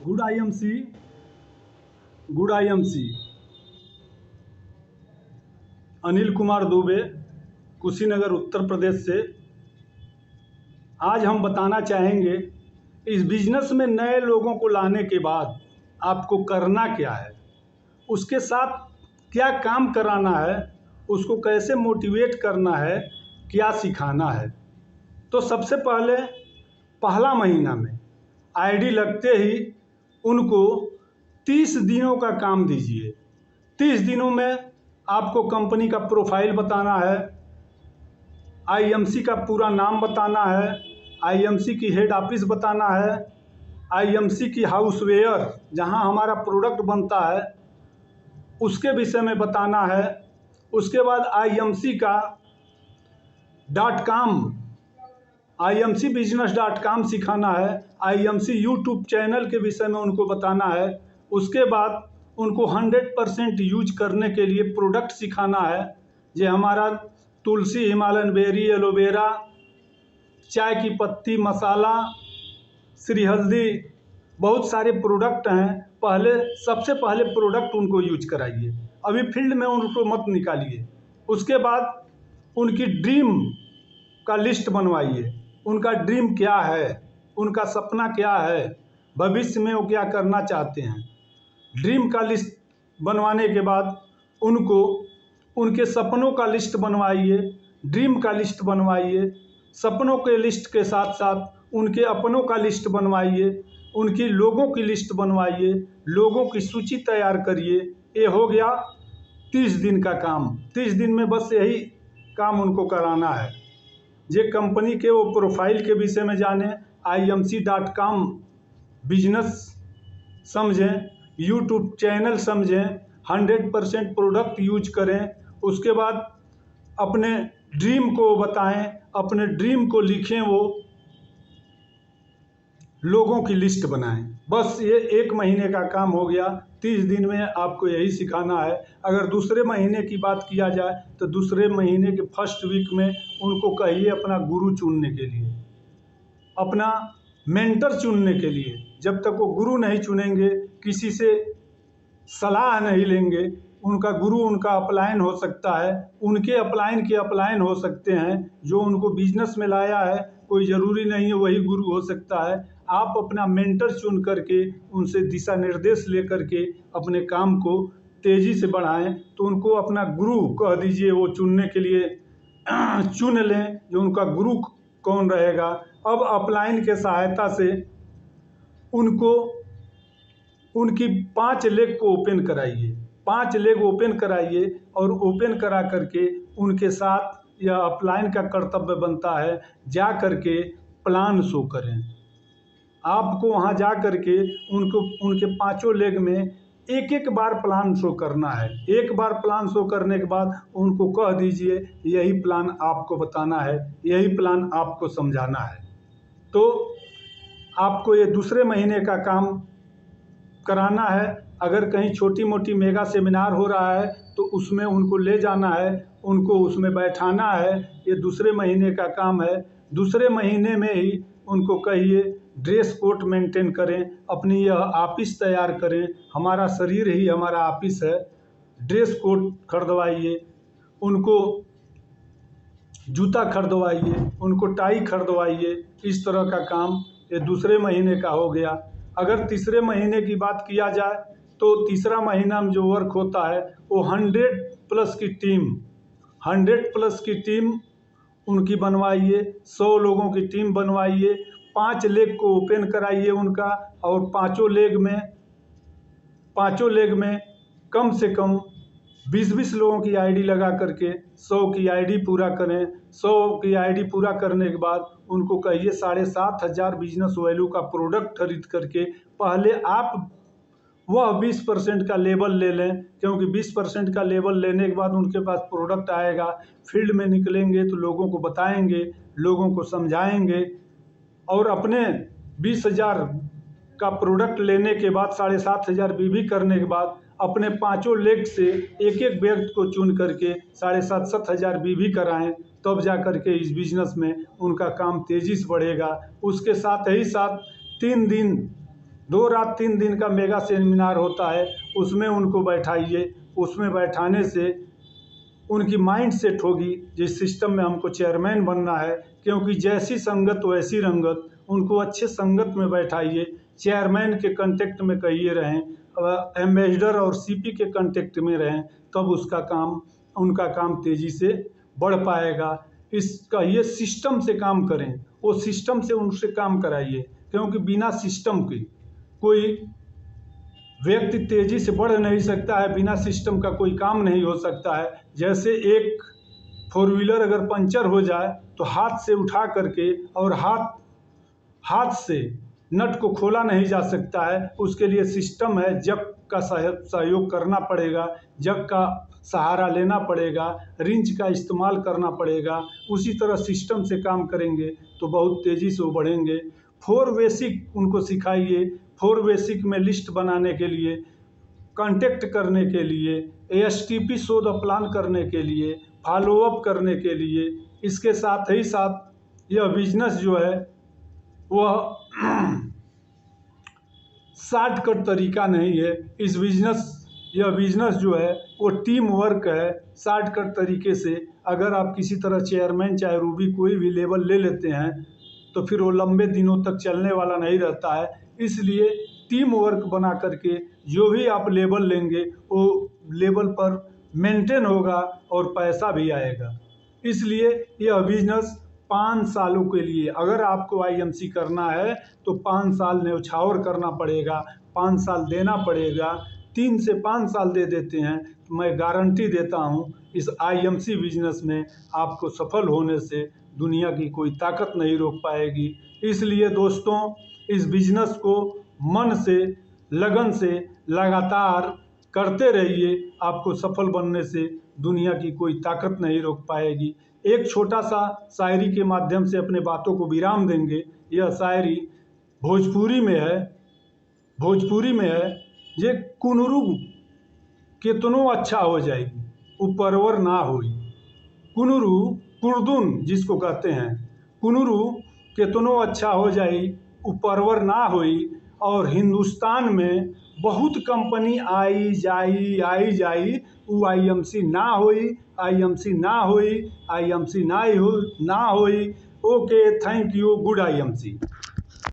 Good IMC good IMC Anil Kumar Dubey, Kushinagar, Uttar Pradesh से। आज हम बताना चाहेंगे इस बिजनेस में नए लोगों को लाने के बाद आपको करना क्या है, उसके साथ क्या काम कराना है, उसको कैसे मोटिवेट करना है, क्या सिखाना है। तो सबसे पहले पहला महीना में आईडी लगते ही उनको 30 दिनों का काम दीजिए। 30 दिनों में आपको कंपनी का प्रोफाइल बताना है, आईएमसी का पूरा नाम बताना है, आईएमसी की हेड ऑफिस बताना है, आईएमसी की हाउसवेयर जहां हमारा प्रोडक्ट बनता है उसके विषय में बताना है। उसके बाद आईएमसी का .com imcbusiness.com सिखाना है। आईएमसी यूट्यूब चैनल के विषय में उनको बताना है। उसके बाद उनको 100% यूज करने के लिए प्रोडक्ट सिखाना है। ये हमारा तुलसी, हिमालयन बेरी, एलोवेरा, चाय की पत्ती, मसाला, श्री हल्दी, बहुत सारे प्रोडक्ट हैं। सबसे पहले प्रोडक्ट उनको यूज कराइए, अभी फील्ड में उनको मत निकालिए। उसके बाद उनकी ड्रीम का लिस्ट बनवाइए। उनका ड्रीम क्या है, उनका सपना क्या है, भविष्य में वो क्या करना चाहते हैं। ड्रीम का लिस्ट बनवाने के बाद उनको उनके सपनों का लिस्ट बनवाइए, ड्रीम का लिस्ट बनवाइए। सपनों के लिस्ट के साथ साथ उनके अपनों का लिस्ट बनवाइए, उनकी लोगों की लिस्ट बनवाइए, लोगों की सूची तैयार करिए। ये हो गया 30 दिन का काम। 30 दिन में बस यही काम उनको कराना है। ये कंपनी के वो प्रोफाइल के विषय में जानें, imc.com बिजनेस समझें, यूट्यूब चैनल समझें, 100% प्रोडक्ट यूज करें। उसके बाद अपने ड्रीम को बताएं, अपने ड्रीम को लिखें, वो लोगों की लिस्ट बनाएं। बस ये 1 महीने का काम हो गया। 30 दिन में आपको यही सिखाना है। अगर दूसरे महीने की बात किया जाए तो दूसरे महीने के फर्स्ट वीक में उनको कहिए अपना गुरु चुनने के लिए, अपना मेंटर चुनने के लिए। जब तक वो गुरु नहीं चुनेंगे, किसी से सलाह नहीं लेंगे, उनका गुरु उनका अपलायन हो सकता है, उनके अपलायन के अपलायन हो सकते हैं। जो उनको बिजनेस में लाया है कोई ज़रूरी नहीं है वही गुरु हो सकता है। आप अपना मेंटर चुन करके उनसे दिशा निर्देश ले करके अपने काम को तेज़ी से बढ़ाएं। तो उनको अपना गुरु कह दीजिए, वो चुनने के लिए चुन लें जो उनका गुरु कौन रहेगा। अब अपलाइन के सहायता से उनको उनकी 5 लेग को ओपन कराइए, 5 लेग ओपन कराइए और ओपन करा करके उनके साथ यह अपलाइन का कर्तव्य बनता है जा करके प्लान शो करें। आपको वहां जा करके उनको उनके 5 लेग में एक बार प्लान शो करना है। एक बार प्लान शो करने के बाद उनको कह दीजिए यही प्लान आपको बताना है, यही प्लान आपको समझाना है। तो आपको ये दूसरे महीने का काम कराना है। अगर कहीं छोटी मोटी मेगा सेमिनार हो रहा है तो उसमें उनको ले जाना है, उनको उसमें बैठाना है। ये दूसरे महीने का काम है। दूसरे महीने में ही उनको कहिए ड्रेस कोड मेंटेन करें, अपनी यह ऑफिस तैयार करें। हमारा शरीर ही हमारा ऑफिस है। ड्रेस कोड खरीदवाइए, उनको जूता खरीदवाइए, उनको टाई खरीदवाइए। इस तरह का काम ये दूसरे महीने का हो गया। अगर तीसरे महीने की बात किया जाए तो तीसरा महीना में जो वर्क होता है वो 100+ की टीम 100+ की टीम उनकी बनवाइए, 100 लोगों की टीम बनवाइए। 5 लेग को ओपन कराइए उनका, और पाँचों लेग में कम से कम 20-20 लोगों की आईडी लगा करके 100 की आईडी पूरा करें। 100 की आईडी पूरा करने के बाद उनको कहिए 7,500 बिजनेस वैल्यू का प्रोडक्ट खरीद करके पहले आप वह 20% का लेवल ले लें, क्योंकि 20% का लेवल लेने के बाद उनके पास प्रोडक्ट आएगा। फील्ड में निकलेंगे तो लोगों को बताएंगे, लोगों को समझाएंगे, और अपने 20,000 का प्रोडक्ट लेने के बाद 7,500 बीबी करने के बाद अपने 5 लेग से एक व्यक्ति को चुन करके 7,500 बीबी कराएं। तब जा करके इस बिजनेस में उनका काम तेज़ी से बढ़ेगा। उसके साथ ही साथ 3 दिन 2 रात 3 दिन का मेगा सेमिनार होता है, उसमें उनको बैठाइए। उसमें बैठाने से उनकी माइंड सेट होगी, जिस सिस्टम में हमको चेयरमैन बनना है, क्योंकि जैसी संगत वैसी रंगत। उनको अच्छे संगत में बैठाइए, चेयरमैन के कांटेक्ट में कहिए रहें, एम्बेसडर और सीपी के कांटेक्ट में रहें, तब उनका काम तेज़ी से बढ़ पाएगा। कहिए सिस्टम से काम करें, वो सिस्टम से उनसे काम कराइए, क्योंकि बिना सिस्टम के कोई व्यक्ति तेज़ी से बढ़ नहीं सकता है, बिना सिस्टम का कोई काम नहीं हो सकता है। जैसे एक 4 व्हीलर अगर पंचर हो जाए तो हाथ से उठा करके और हाथ से नट को खोला नहीं जा सकता है, उसके लिए सिस्टम है। जक का सहयोग करना पड़ेगा, जक का सहारा लेना पड़ेगा, रिंच का इस्तेमाल करना पड़ेगा। उसी तरह सिस्टम से काम करेंगे तो बहुत तेज़ी से वो बढ़ेंगे। 4 बेसिक उनको सिखाइए। 4 बेसिक में लिस्ट बनाने के लिए, कांटेक्ट करने के लिए, एएसटीपी शो द प्लान करने के लिए, फॉलोअप करने के लिए। इसके साथ ही साथ यह बिजनेस जो है वह शॉर्टकट तरीका नहीं है। यह बिजनेस जो है वो टीम वर्क है। शॉर्टकट तरीके से अगर आप किसी तरह चेयरमैन चाहे रूबी कोई भी लेवल ले लेते हैं तो फिर वो लंबे दिनों तक चलने वाला नहीं रहता है। इसलिए टीम वर्क बना करके जो भी आप लेवल लेंगे वो लेवल पर मेंटेन होगा और पैसा भी आएगा। इसलिए यह बिजनेस 5 सालों के लिए, अगर आपको आईएमसी करना है तो 5 साल न्यौछावर करना पड़ेगा, 5 साल देना पड़ेगा। 3 से 5 साल दे देते हैं तो मैं गारंटी देता हूँ इस आईएमसी बिजनेस में आपको सफल होने से दुनिया की कोई ताकत नहीं रोक पाएगी। इसलिए दोस्तों, इस बिजनेस को मन से, लगन से लगातार करते रहिए। आपको सफल बनने से दुनिया की कोई ताकत नहीं रोक पाएगी। एक छोटा सा शायरी के माध्यम से अपने बातों को विराम देंगे। यह शायरी भोजपुरी में है। जे कुनरू केतनो अच्छा हो जाएगी उपरवर ना होई। कुनरू कुर्दुन जिसको कहते हैं, कुनरू केतनो अच्छा हो जाई उपरवर ना होई। और हिंदुस्तान में बहुत कंपनी आई जाई वो आईएमसी ना होई, आईएमसी ना होई, आईएमसी ना होई। Okay, thank you, good IMC.